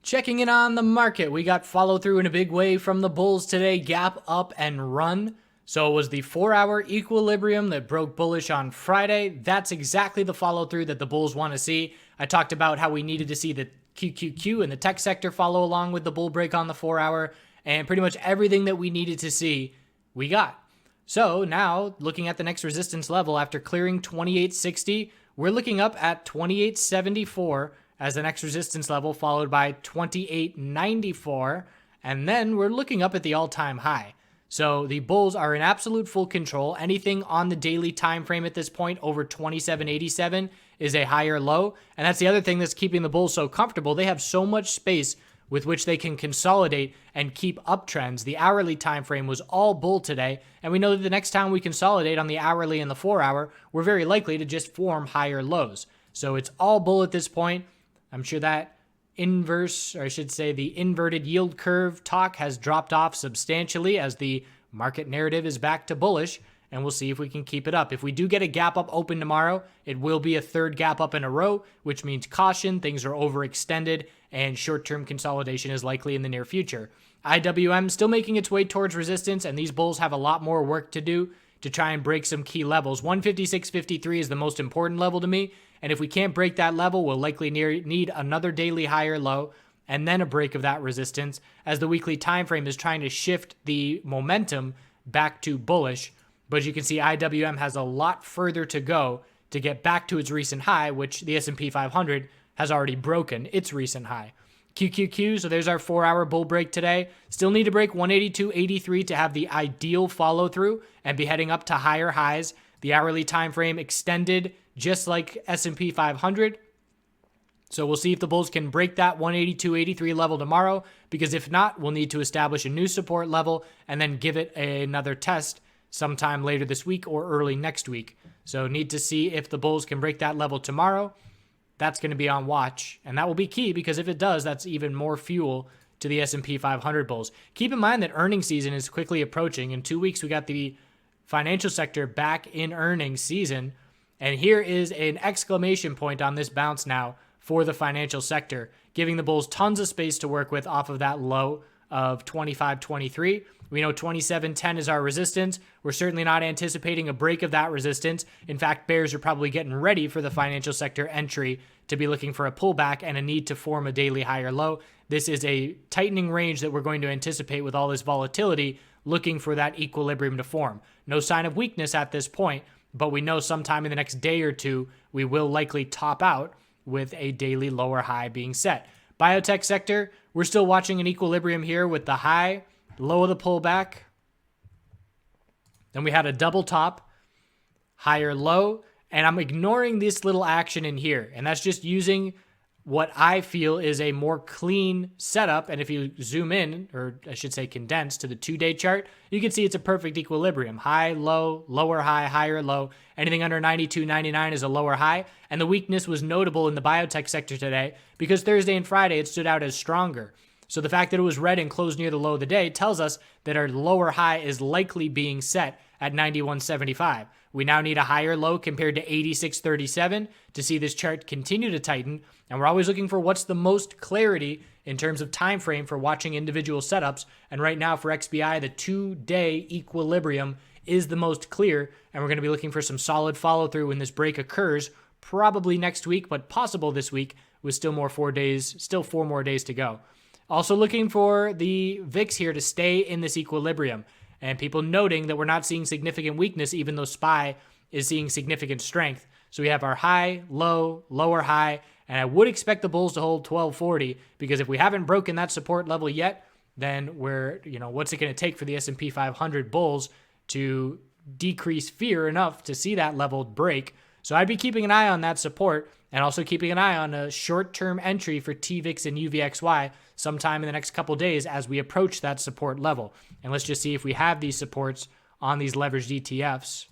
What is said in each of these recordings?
Checking in on the market, we got follow through in a big way from the bulls today, gap up and run. So it was the 4-hour equilibrium that broke bullish on Friday. That's exactly the follow through that the bulls want to see. I talked about how we needed to see the QQQ and the tech sector follow along with the bull break on the 4-hour, and pretty much everything that we needed to see, we got. So now, looking at the next resistance level after clearing 2860, we're looking up at 2874 as the next resistance level, followed by 2894, and then we're looking up at the all-time high. So the bulls are in absolute full control. Anything on the daily time frame at this point over 2787 is a higher low, and that's the other thing that's keeping the bulls so comfortable. They have so much space with which they can consolidate and keep uptrends. The hourly time frame was all bull today, and we know that the next time we consolidate on the hourly and the 4-hour, we're very likely to just form higher lows. So it's all bull at this point. I'm sure that inverse, or I should say the inverted yield curve talk has dropped off substantially as the market narrative is back to bullish, and we'll see if we can keep it up. If we do get a gap up open tomorrow, it will be a third gap up in a row, which means caution, things are overextended, and short-term consolidation is likely in the near future. IWM still making its way towards resistance, and these bulls have a lot more work to do to try and break some key levels. 156.53 is the most important level to me, and if we can't break that level, we'll likely need another daily higher low and then a break of that resistance, as the weekly time frame is trying to shift the momentum back to bullish. But as you can see, IWM has a lot further to go to get back to its recent high, which the S&P 500 has already broken its recent high. QQQ, so there's our 4-hour bull break today. Still need to break 182.83 to have the ideal follow through and be heading up to higher highs. The hourly time frame extended just like S&P 500. So we'll see if the bulls can break that 182.83 level tomorrow, because if not, we'll need to establish a new support level and then give it another test sometime later this week or early next week. So need to see if the bulls can break that level tomorrow. That's going to be on watch, and that will be key, because if it does, that's even more fuel to the S&P 500 bulls. Keep in mind that earnings season is quickly approaching. In 2 weeks, we got the financial sector back in earnings season, and here is an exclamation point on this bounce now for the financial sector, giving the bulls tons of space to work with off of that low of 25.23. We know 27.10 is our resistance. We're certainly not anticipating a break of that resistance. In fact, bears are probably getting ready for the financial sector entry to be looking for a pullback and a need to form a daily higher low. This is a tightening range that we're going to anticipate with all this volatility, looking for that equilibrium to form. No sign of weakness at this point, but we know sometime in the next day or two, we will likely top out with a daily lower high being set. Biotech sector, we're still watching an equilibrium here with the high, low of the pullback. Then we had a double top, higher low, and I'm ignoring this little action in here. And that's just using what I feel is a more clean setup. And if you zoom in, or I should say condense to the 2-day chart, you can see it's a perfect equilibrium. High, low, lower high, higher low. Anything under 92.99 is a lower high. And the weakness was notable in the biotech sector today because Thursday and Friday it stood out as stronger. So the fact that it was red and closed near the low of the day tells us that our lower high is likely being set at 91.75. We now need a higher low compared to 86.37 to see this chart continue to tighten. And we're always looking for what's the most clarity in terms of time frame for watching individual setups. And right now for XBI, the 2-day equilibrium is the most clear. And we're going to be looking for some solid follow through when this break occurs, probably next week, but possible this week with still 4 more days to go. Also looking for the VIX here to stay in this equilibrium, and people noting that we're not seeing significant weakness even though SPY is seeing significant strength. So we have our high, low, lower high, and I would expect the bulls to hold 1240, because if we haven't broken that support level yet, then what's it going to take for the S&P 500 bulls to decrease fear enough to see that level break? So I'd be keeping an eye on that support, and also keeping an eye on a short-term entry for TVIX and UVXY sometime in the next couple days as we approach that support level. And let's just see if we have these supports on these leveraged ETFs.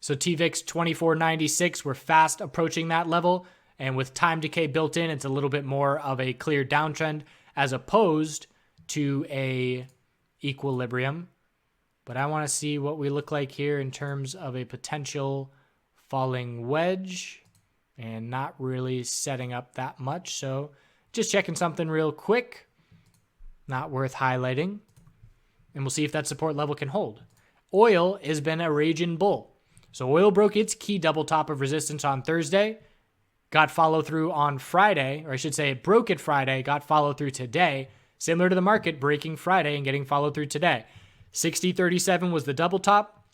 So TVIX 24.96, we're fast approaching that level. And with time decay built in, it's a little bit more of a clear downtrend as opposed to a equilibrium. But I want to see what we look like here in terms of a potential falling wedge, and not really setting up that much. So Just checking something real quick. Not worth highlighting. And we'll see if that support level can hold. Oil has been a raging bull. So oil broke its key double top of resistance on Thursday, got follow through on Friday, or I should say it broke it Friday, got follow through today, similar to the market breaking Friday and getting follow through today. 60.37 was the double top,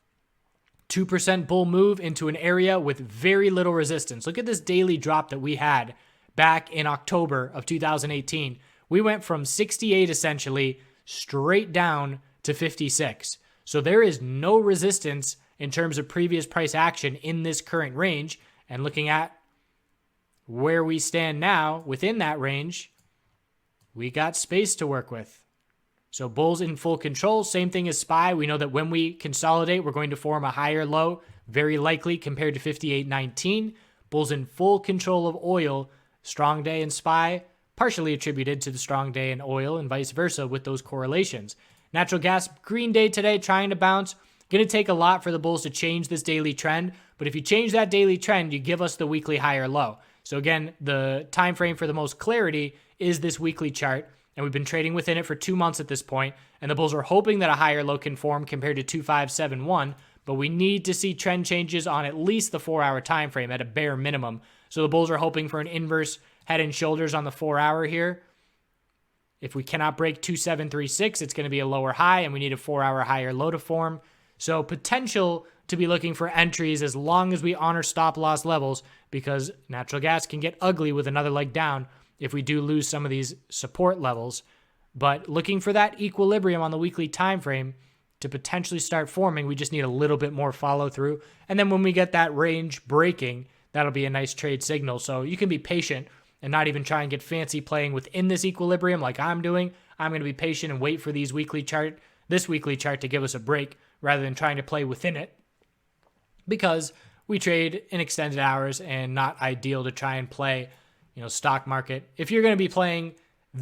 2% bull move into an area with very little resistance. Look at this daily drop that we had back in October of 2018. We went from 68 essentially straight down to 56. So there is no resistance in terms of previous price action in this current range. And looking at where we stand now within that range, we got space to work with. So bulls in full control, same thing as SPY. We know that when we consolidate, we're going to form a higher low, very likely compared to 58.19. Bulls in full control of oil, strong day in SPY, partially attributed to the strong day in oil and vice versa with those correlations. Natural gas, green day today, trying to bounce. Going to take a lot for the bulls to change this daily trend, but if you change that daily trend, you give us the weekly higher low. So again, the time frame for the most clarity is this weekly chart, and we've been trading within it for 2 months at this point, and the bulls are hoping that a higher low can form compared to 2571, but we need to see trend changes on at least the 4-hour time frame at a bare minimum. So the bulls are hoping for an inverse head and shoulders on the 4-hour here. If we cannot break 2736, it's going to be a lower high, and we need a 4-hour higher low to form. So potential to be looking for entries as long as we honor stop loss levels, because natural gas can get ugly with another leg down if we do lose some of these support levels. But looking for that equilibrium on the weekly time frame to potentially start forming, we just need a little bit more follow through. And then when we get that range breaking, that'll be a nice trade signal. So you can be patient and not even try and get fancy playing within this equilibrium like I'm doing. I'm going to be patient and wait for this weekly chart to give us a break rather than trying to play within it, because we trade in extended hours and not ideal to try and play, stock market. If you're going to be playing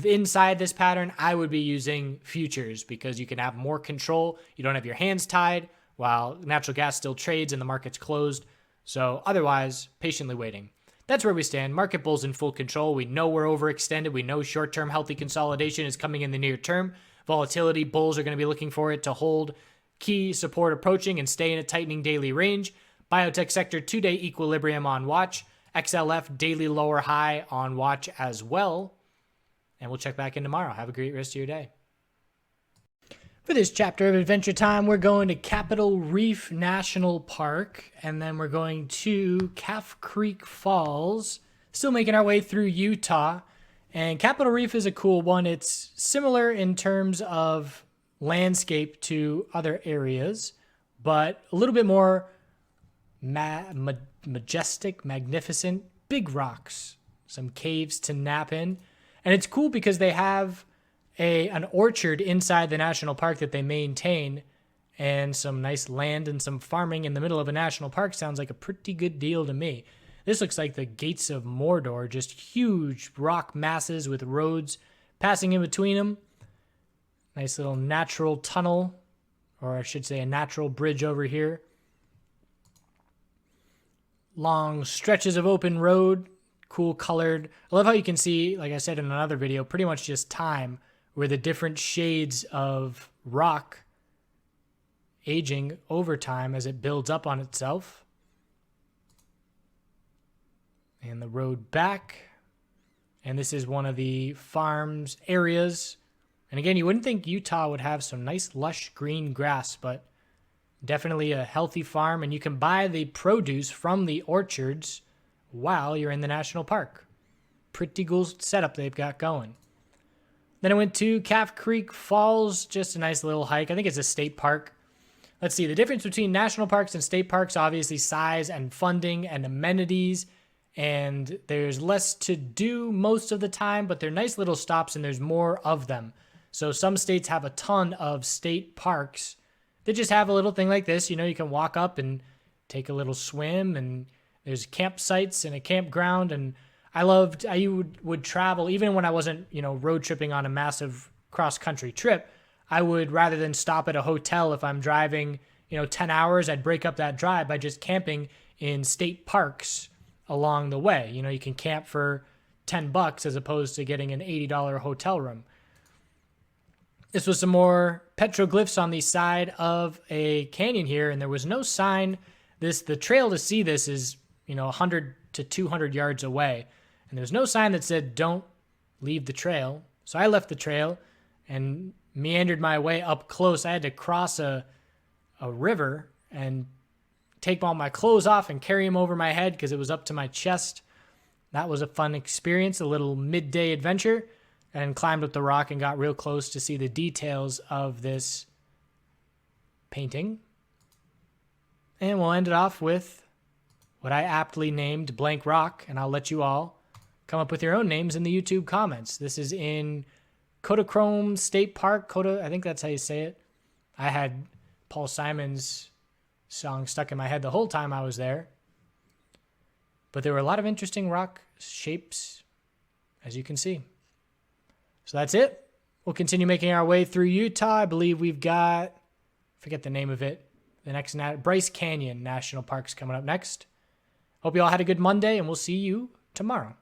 inside this pattern, I would be using futures because you can have more control. You don't have your hands tied while natural gas still trades and the market's closed. So otherwise, patiently waiting. That's where we stand. Market bulls in full control. We know we're overextended. We know short-term healthy consolidation is coming in the near term. Volatility, bulls are going to be looking for it to hold key support approaching and stay in a tightening daily range. Biotech sector 2-day equilibrium on watch. XLF daily lower high on watch as well. And we'll check back in tomorrow. Have a great rest of your day. For this chapter of Adventure Time, we're going to Capitol Reef National Park, and then we're going to Calf Creek Falls, still making our way through Utah. And Capitol Reef is a cool one. It's similar in terms of landscape to other areas, but a little bit more majestic, magnificent, big rocks, some caves to nap in. And it's cool because they have an orchard inside the national park that they maintain, and some nice land and some farming in the middle of a national park sounds like a pretty good deal to me. This looks like the gates of Mordor, just huge rock masses with roads passing in between them. Nice little natural tunnel, or I should say a natural bridge over here. Long stretches of open road, cool colored. I love how you can see, like I said in another video, pretty much just time, where the different shades of rock aging over time as it builds up on itself. And the road back. And this is one of the farms areas. And again, you wouldn't think Utah would have some nice lush green grass, but definitely a healthy farm. And you can buy the produce from the orchards while you're in the national park. Pretty cool setup they've got going. Then I went to Calf Creek Falls, just a nice little hike. I think it's a state park. Let's see, the difference between national parks and state parks, obviously size and funding and amenities. And there's less to do most of the time, but they're nice little stops and there's more of them. So some states have a ton of state parks that just have a little thing like this. You can walk up and take a little swim, and there's campsites and a campground. And I would travel, even when I wasn't, road tripping on a massive cross-country trip, I would, rather than stop at a hotel if I'm driving, 10 hours, I'd break up that drive by just camping in state parks along the way. You can camp for $10 as opposed to getting an $80 hotel room. This was some more petroglyphs on the side of a canyon here, and there was no sign. The trail to see this is, 100 to 200 yards away, and there's no sign that said don't leave the trail. So I left the trail and meandered my way up close. I had to cross a river and take all my clothes off and carry them over my head because it was up to my chest. That was a fun experience, a little midday adventure, and climbed up the rock and got real close to see the details of this painting. And we'll end it off with what I aptly named Blank Rock, and I'll let you all come up with your own names in the YouTube comments. This is in Kodachrome State Park. I think that's how you say it. I had Paul Simon's song stuck in my head the whole time I was there. But there were a lot of interesting rock shapes, as you can see. So that's it. We'll continue making our way through Utah. I believe we've got, forget the name of it, the next Bryce Canyon National Park's coming up next. Hope you all had a good Monday, and we'll see you tomorrow.